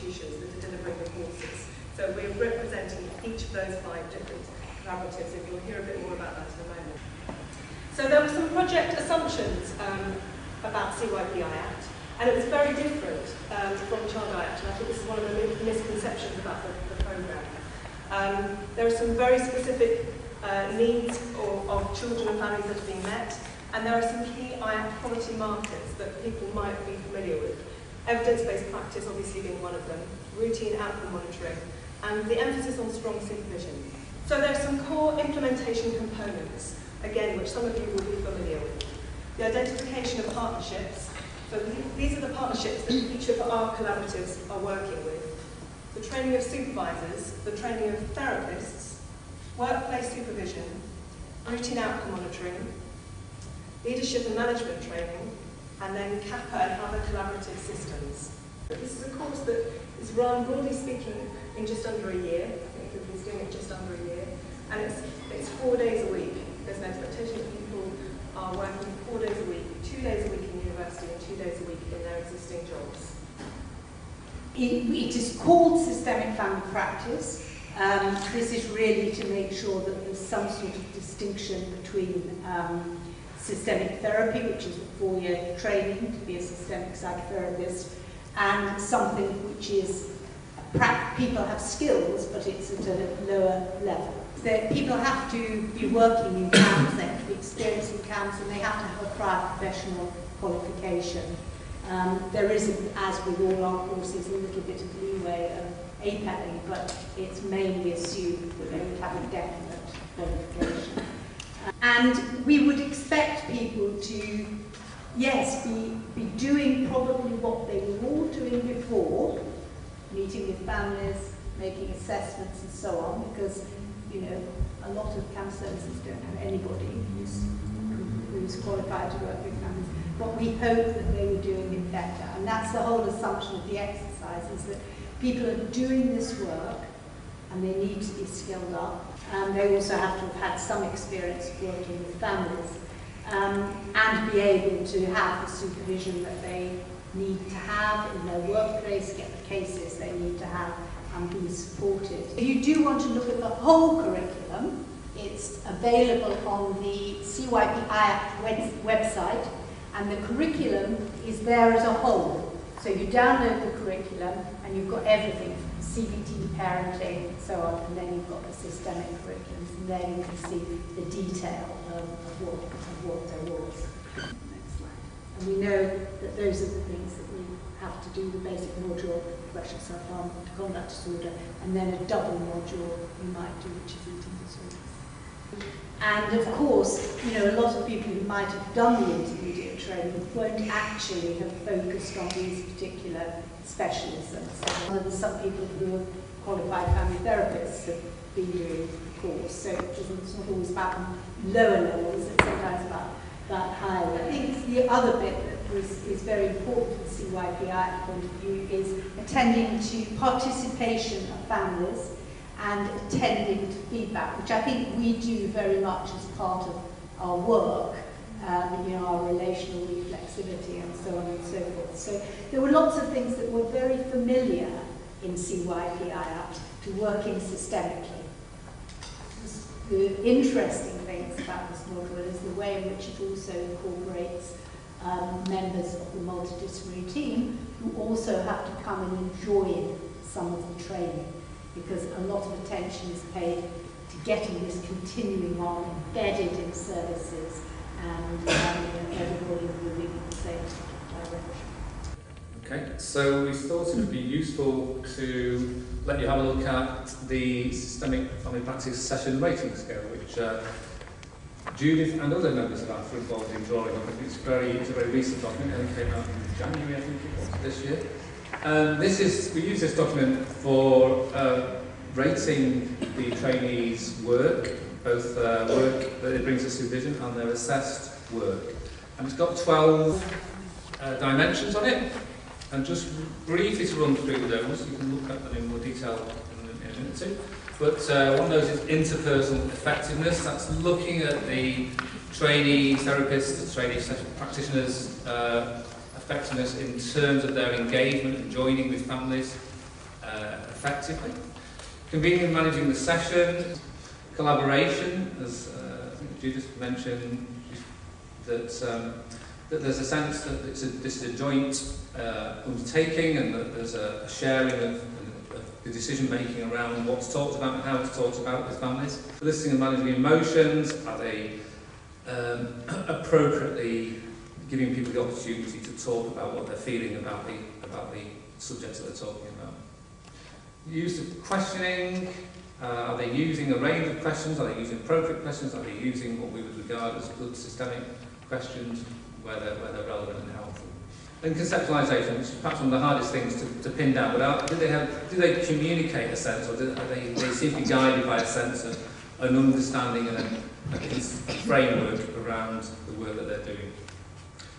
institutions that are delivering the courses. So we're representing each of those 5 different collaboratives, and you'll hear a bit more about that in a moment. So there were some project assumptions about CYP Iapt, and it was very different from Child Iapt, and I think this is one of the misconceptions about the programme. There are some very specific needs of children and families that are being met, and there are some key Iapt quality markers that people might be familiar with. Evidence-based practice obviously being one of them, routine outcome monitoring, and the emphasis on strong supervision. So there are some core implementation components, again, which some of you will be familiar with. The identification of partnerships. So these are the partnerships that each of our collaboratives are working with. The training of supervisors, the training of therapists, workplace supervision, routine outcome monitoring, leadership and management training, and then CAPA and other collaborative systems. This is a course that is run, broadly speaking, in just under a year. I think everybody's doing it just under a year. And it's 4 days a week. There's an expectation that people are working 4 days a week, 2 days a week in university and 2 days a week in their existing jobs. It is called systemic family practice. This is really to make sure that there's some sort of distinction between systemic therapy, which is a 4-year training to be a systemic psychotherapist, and something which is, people have skills, but it's at a lower level. So people have to be working in camps, they have to be experienced in camps, and they have to have a prior professional qualification. There is, as with all our courses, a little bit of leeway of APELing, but it's mainly assumed that they would have a definite qualification. And we would expect people to, yes, be doing probably what they were all doing before, meeting with families, making assessments and so on, because, you know, a lot of camp services don't have anybody who's qualified to work with families. But we hope that they were doing it better. And that's the whole assumption of the exercise, is that people are doing this work and they need to be skilled up. They also have to have had some experience working with families and be able to have the supervision that they need to have in their workplace, get the cases they need to have, and be supported. If you do want to look at the whole curriculum, it's available on the CYP Iapt website, and the curriculum is there as a whole. So you download the curriculum and you've got everything from CBT, parenting, and so on, and then you've got the systemic curriculums, and there you can see the detail of what there was. Next slide. And we know that those are the things that we have to do, the basic module, pressure, self-harm, conduct disorder, and then a double module you might do, which is eating disorders. And of course, you know, a lot of people who might have done the intermediate training won't actually have focused on these particular specialisms. So some people who are qualified family therapists have been doing the course, so it's not always about lower levels, it's sometimes about higher levels. I think the other bit that is very important from the CYP Iapt point of view is attending to participation of families and attending to feedback, which I think we do very much as part of our work, you know, our relational reflexivity and so on and so forth. So there were lots of things that were very familiar in CYP Iapt to working systemically. The interesting things about this module is the way in which it also incorporates members of the multidisciplinary team who also have to come and join some of the training, because a lot of attention is paid to getting this continuing on, embedded in services, and everybody moving in the same direction. Okay, so we thought it would be useful to let you have a look at the Systemic Family Practice Session Rating Scale, which Judith and other members of AFRA are involved in drawing up. I think it's a very recent document, and it came out in January, I think it was, this year. We use this document for rating the trainees' work, both work that it brings to supervision and their assessed work. And it's got 12 dimensions on it. And just briefly to run through those, you can look at them in more detail in a minute or two. But one of those is interpersonal effectiveness. That's looking at the trainees, therapists, trainee practitioners' effectiveness in terms of their engagement and joining with families. effectively. Convening and managing the session, collaboration, as Judith mentioned, that there's a sense that this is a joint undertaking, and that there's a sharing of the decision making around what's talked about and how it's talked about with families. Listening and managing emotions, are they appropriately giving people the opportunity to talk about what they're feeling about the subjects that they're talking about. Use of questioning, are they using a range of questions, are they using appropriate questions, are they using what we would regard as good systemic questions where they're relevant and helpful. And conceptualisation, which is perhaps one of the hardest things to pin down, but do they communicate a sense, or they seem to be guided by a sense of an understanding and a framework around the work that they're doing.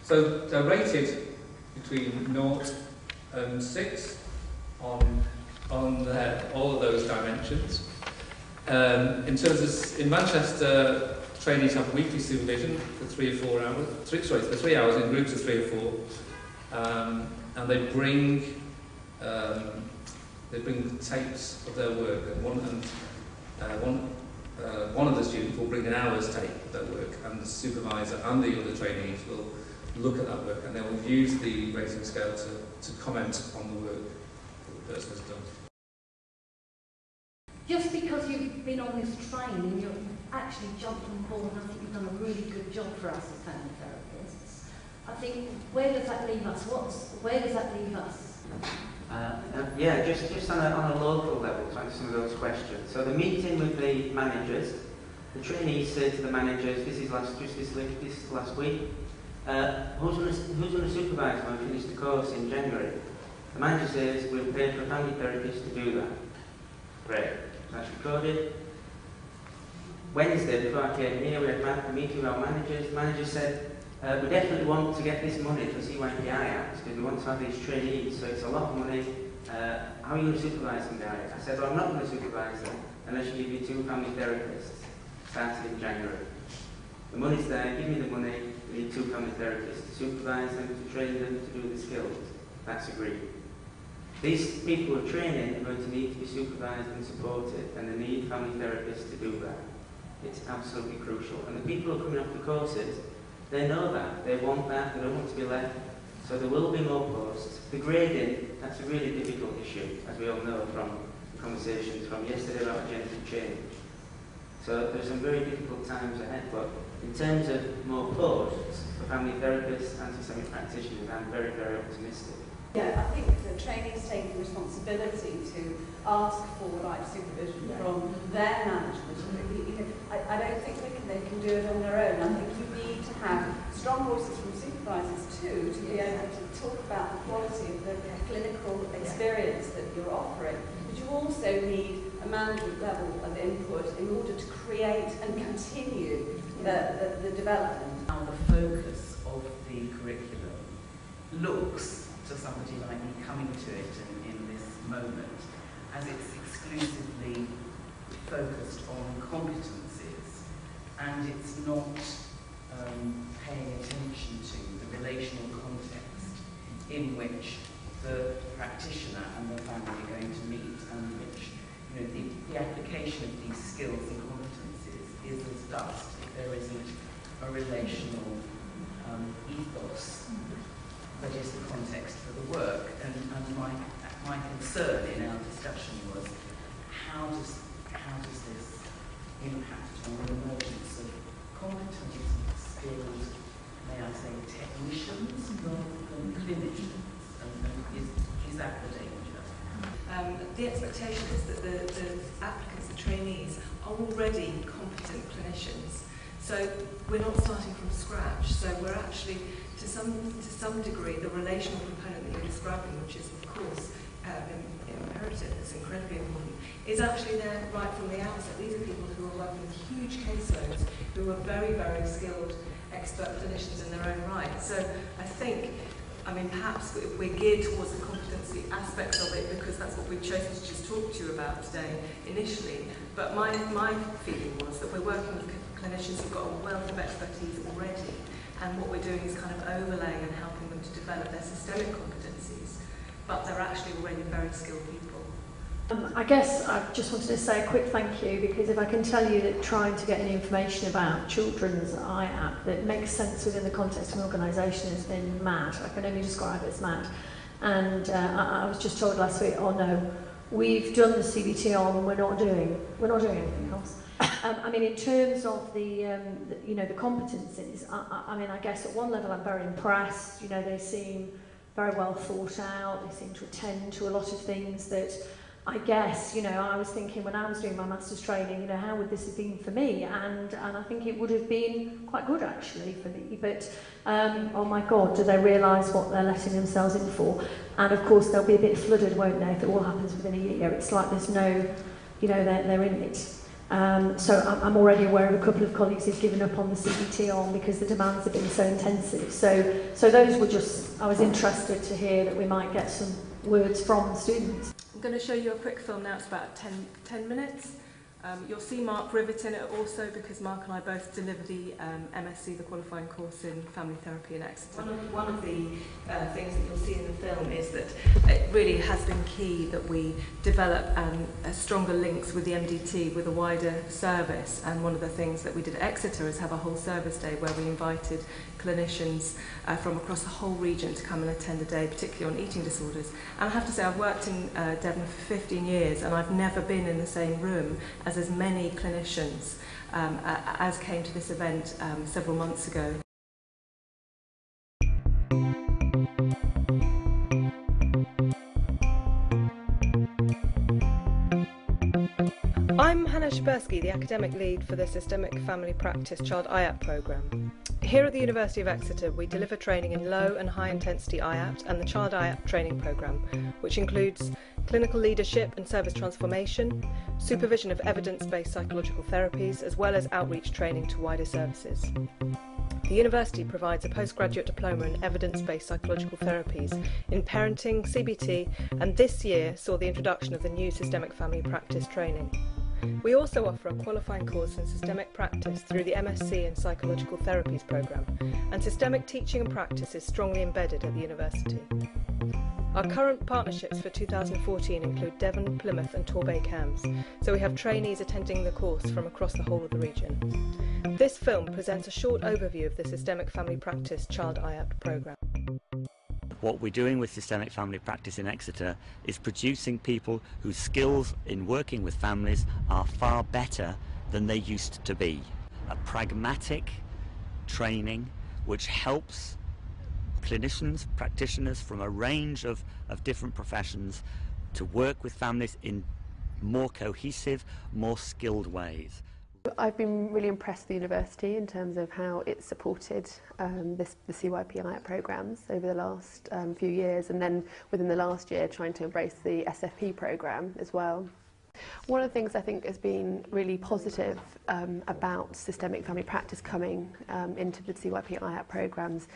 So they're rated between 0 and 6 on all of those dimensions. In terms of, in Manchester, trainees have weekly supervision for 3 or 4 hours. For 3 hours in groups of 3 or 4, and they bring tapes of their work. And one of the students will bring an hour's tape of their work, and the supervisor and the other trainees will look at that work, and they will use the rating scale to comment on the work that the person has done. Just because you've been on this train and you've actually jumped on board, and I think you've done a really good job for us as family therapists, I think, where does that leave us? Where does that leave us? Yeah, just on a local level, to answer some of those questions. So the meeting with the managers, the trainees said to the managers, this last week, who's going to supervise when we finish the course in January? The manager says, we'll pay for a family therapist to do that. Great. That's recorded. Wednesday, before I came here, we had a meeting with our managers. The manager said, we definitely want to get this money for CYP Iapt because we want to have these trainees, so it's a lot of money. How are you going to supervise them, guys? I said, well, I'm not going to supervise them unless you give me 2 family therapists, starting in January. The money's there, give me the money, we need 2 family therapists to supervise them, to train them, to do the skills. That's agreed. These people who are training are going to need to be supervised and supported, and they need family therapists to do that. It's absolutely crucial. And the people who are coming off the courses, they know that, they want that, they don't want to be left. So there will be more posts. The grading, that's a really difficult issue, as we all know from the conversations from yesterday about agenda change. So there's some very difficult times ahead, but in terms of more posts for family therapists and systemic practitioners, I'm very, very optimistic. Yeah, I think the trainees take the responsibility to ask for the right supervision from their management. I don't think they can do it on their own. I think you need to have strong voices from supervisors too to be able to talk about the quality of the clinical experience that you're offering. But you also need a management level of input in order to create and continue the development. How the focus of the curriculum looks to somebody like me coming to it in this moment, as it's exclusively focused on competencies, and it's not paying attention to the relational context in which the practitioner and the family are going to meet, and which the application of these skills and competencies is as dust if there isn't a relational ethos that is the context for the work. And my concern in our discussion was how does this impact on the emergence of competent, skilled, may I say, technicians rather than clinicians, and is that the danger? The expectation is that the applicants, the trainees, are already competent clinicians. So we're not starting from scratch. So we're actually, to some degree, the relational component that you're describing, which is of course imperative, it's incredibly important, is actually there right from the outset. These are people who are working with huge caseloads, who are very, very skilled expert clinicians in their own right. So I think, perhaps we're geared towards the competency aspects of it because that's what we've chosen to just talk to you about today initially. But my feeling was that we're working with clinicians who've got a wealth of expertise already, and what we're doing is kind of overlaying and helping them to develop their systemic competencies, but they're actually already very skilled people. I guess I just wanted to say a quick thank you, because if I can tell you that trying to get any information about children's Iapt that makes sense within the context of an organisation has been mad. I can only describe it as mad. And I was just told last week, oh no, we've done the CBT on, we're not doing anything else. I mean, in terms of the competencies, I mean, I guess at one level I'm very impressed. You know, they seem very well thought out. They seem to attend to a lot of things that I guess, you know, I was thinking when I was doing my master's training, you know, how would this have been for me? And I think it would have been quite good actually for me. But oh my God, do they realise what they're letting themselves in for? And of course they'll be a bit flooded, won't they, if it all happens within a year. It's like there's no, you know, they're in it. So I'm already aware of a couple of colleagues who've given up on the CBT on because the demands have been so intensive. So those were just, I was interested to hear that we might get some words from students. I'm going to show you a quick film now. It's about 10 minutes. You'll see Mark Rivet in it also, because Mark and I both deliver the MSc, the qualifying course in family therapy in Exeter. One of the things that you'll see in the film is that it really has been key that we develop stronger links with the MDT, with a wider service. And one of the things that we did at Exeter is have a whole service day where we invited clinicians from across the whole region to come and attend a day, particularly on eating disorders. And I have to say, I've worked in Devon for 15 years and I've never been in the same room as many clinicians as came to this event several months ago. I'm Hannah Shabersky, the academic lead for the Systemic Family Practice Child Iapt programme. Here at the University of Exeter, we deliver training in low and high intensity Iapt and the Child Iapt training programme, which includes clinical leadership and service transformation, supervision of evidence-based psychological therapies, as well as outreach training to wider services. The university provides a postgraduate diploma in evidence-based psychological therapies in parenting, CBT, and this year saw the introduction of the new Systemic Family Practice training. We also offer a qualifying course in systemic practice through the MSc in Psychological Therapies programme, and systemic teaching and practice is strongly embedded at the university. Our current partnerships for 2014 include Devon, Plymouth and Torbay CAMS, so we have trainees attending the course from across the whole of the region. This film presents a short overview of the Systemic Family Practice Child Iapt programme. What we're doing with Systemic Family Practice in Exeter is producing people whose skills in working with families are far better than they used to be. A pragmatic training which helps clinicians, practitioners from a range of different professions to work with families in more cohesive, more skilled ways. I've been really impressed with the university in terms of how it's supported the CYP Iapt programmes over the last few years, and then within the last year trying to embrace the SFP programme as well. One of the things I think has been really positive about systemic family practice coming into the CYP Iapt programmes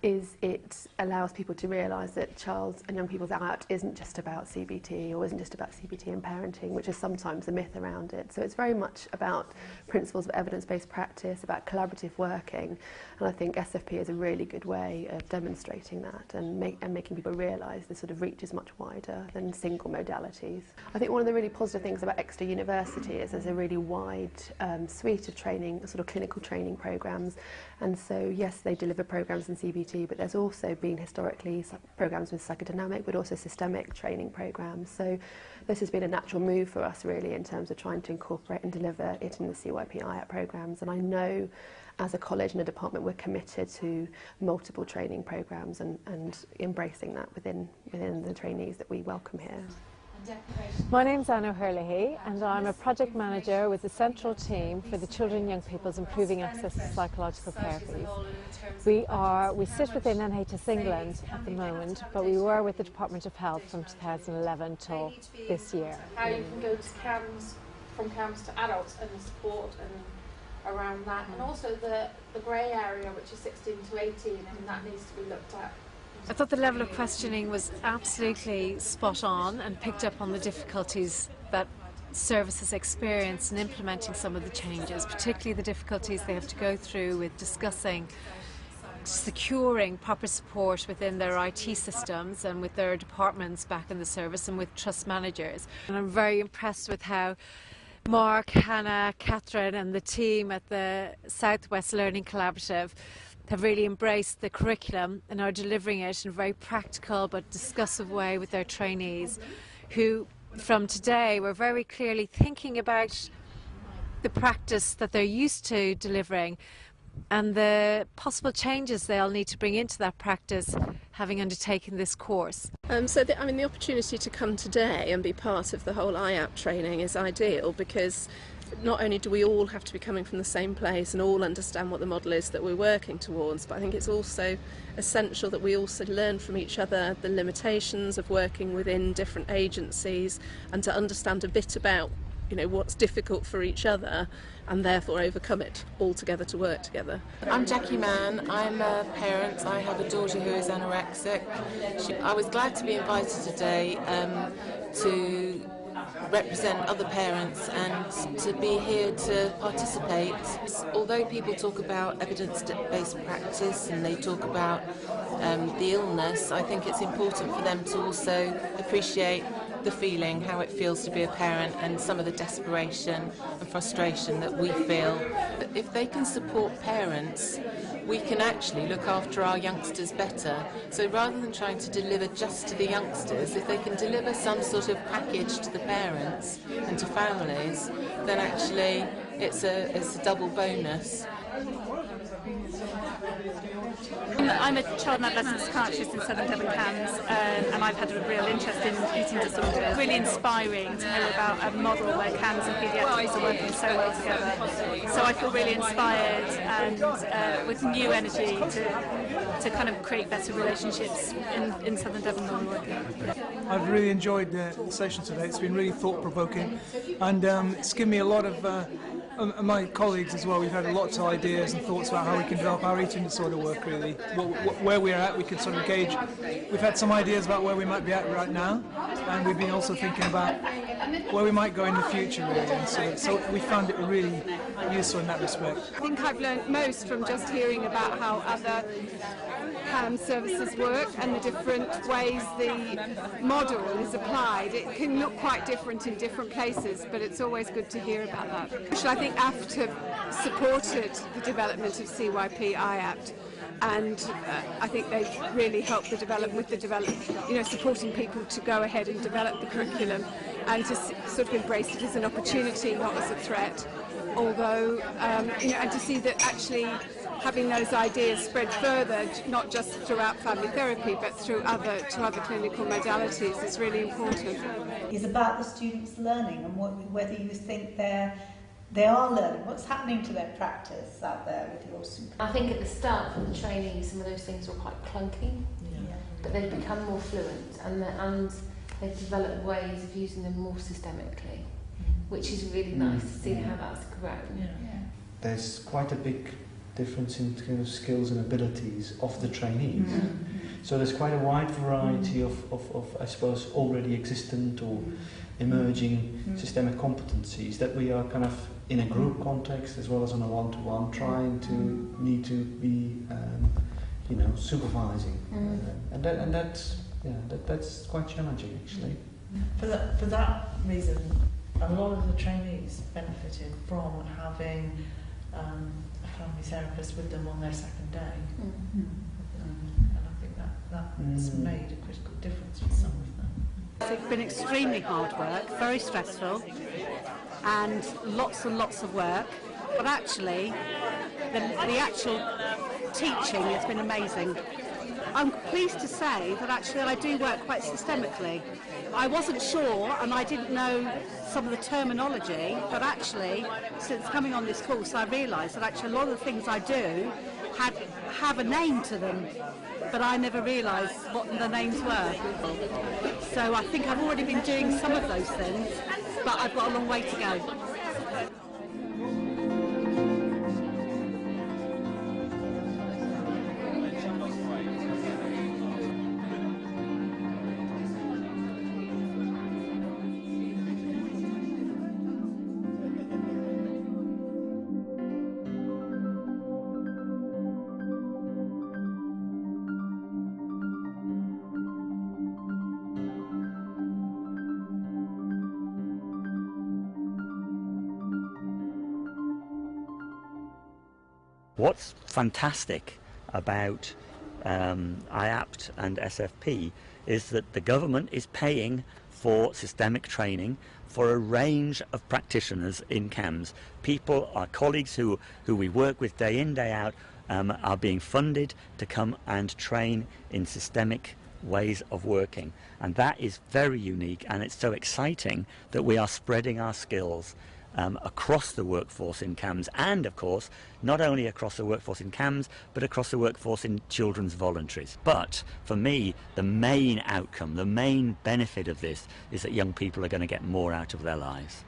is it allows people to realise that child and young people's Iapt isn't just about CBT or isn't just about CBT and parenting, which is sometimes a myth around it. So it's very much about principles of evidence-based practice, about collaborative working, and I think SFP is a really good way of demonstrating that and making people realise the sort of reach is much wider than single modalities. I think one of the really positive things about Exeter University is there's a really wide suite of training, sort of clinical training programmes, and so yes, they deliver programmes in CBT, but there's also been historically programmes with psychodynamic but also systemic training programmes. So this has been a natural move for us really in terms of trying to incorporate and deliver it in the CYP Iapt programmes, and I know as a college and a department we're committed to multiple training programmes and embracing that within the trainees that we welcome here. My name's Anna O'Hurley and I'm a project manager with the central team for the Children and Young People's Improving Access to Psychological Therapies. We sit within NHS England at the moment, but we were with the Department of Health from 2011 till this year. How you can go to CAMS, from CAMS to adults and the support and around that, and also the grey area which is 16 to 18, and that needs to be looked at. I thought the level of questioning was absolutely spot on and picked up on the difficulties that services experience in implementing some of the changes, particularly the difficulties they have to go through with discussing securing proper support within their IT systems and with their departments back in the service and with trust managers. And I'm very impressed with how Mark, Hannah, Catherine and the team at the Southwest Learning Collaborative have really embraced the curriculum and are delivering it in a very practical but discussive way with their trainees, who from today were very clearly thinking about the practice that they're used to delivering and the possible changes they'll need to bring into that practice having undertaken this course. The opportunity to come today and be part of the whole Iapt training is ideal, because not only do we all have to be coming from the same place and all understand what the model is that we're working towards, but I think it's also essential that we also learn from each other the limitations of working within different agencies and to understand a bit about what's difficult for each other and therefore overcome it all together to work together. I'm Jackie Mann. I'm a parent. I have a daughter who is anorexic. I was glad to be invited today to represent other parents and to be here to participate. Although people talk about evidence-based practice and they talk about the illness, I think it's important for them to also appreciate the feeling, how it feels to be a parent, and some of the desperation and frustration that we feel. If they can support parents, we can actually look after our youngsters better. So rather than trying to deliver just to the youngsters, if they can deliver some sort of package to the parents and to families, then actually it's a double bonus. I'm a child and adolescent psychiatrist in Southern Devon Cams, and I've had a real interest in eating disorders. Really inspiring to know about a model where Cams and paediatrics are working so well together. So I feel really inspired and with new energy to kind of create better relationships in Southern Devon where we're working. I've really enjoyed the session today. It's been really thought-provoking, and it's given me a lot of my colleagues as well. We've had lots of ideas and thoughts about how we can develop our eating disorder work, really. Where we're at, we can sort of gauge. We've had some ideas about where we might be at right now, and we've been also thinking about where we might go in the future, really. And so we found it really useful in that respect. I think I've learned most from just hearing about how other CAM services work and the different ways the model is applied. It can look quite different in different places, but it's always good to hear about that. I think Iapt have supported the development of CYP Iapt, and I think they've really helped supporting people to go ahead and develop the curriculum and to sort of embrace it as an opportunity, not as a threat. Although, and to see that actually having those ideas spread further, not just throughout family therapy, but through other clinical modalities, is really important. It's about the students learning and whether you think they are learning. What's happening to their practice out there with your super? I think at the start for the trainees, some of those things were quite clunky, but they've become more fluent and they've developed ways of using them more systemically, which is really nice to see how that's grown. There's quite a big difference in kind of skills and abilities of the trainees. So there's quite a wide variety of I suppose, already existent or emerging systemic competencies that we are kind of in a group context as well as on a one-to-one need to be supervising, and that's quite challenging actually. For that reason, a lot of the trainees benefited from having a family therapist with them on their second day, and I think that's made a critical difference for some of them. It's been extremely hard work, very stressful, and lots of work, but actually the actual teaching has been amazing. I'm pleased to say that actually I do work quite systemically. I wasn't sure and I didn't know some of the terminology, but actually since coming on this course I realised that actually a lot of the things I do have a name to them, but I never realised what the names were. So I think I've already been doing some of those things, but I've got a long way to go. What's fantastic about Iapt and SFP is that the government is paying for systemic training for a range of practitioners in CAMS. People, our colleagues who we work with day in, day out, are being funded to come and train in systemic ways of working. And that is very unique, and it's so exciting that we are spreading our skills across the workforce in CAMS, and of course not only across the workforce in CAMS but across the workforce in children's voluntaries. But for me, the main outcome, the main benefit of this is that young people are going to get more out of their lives.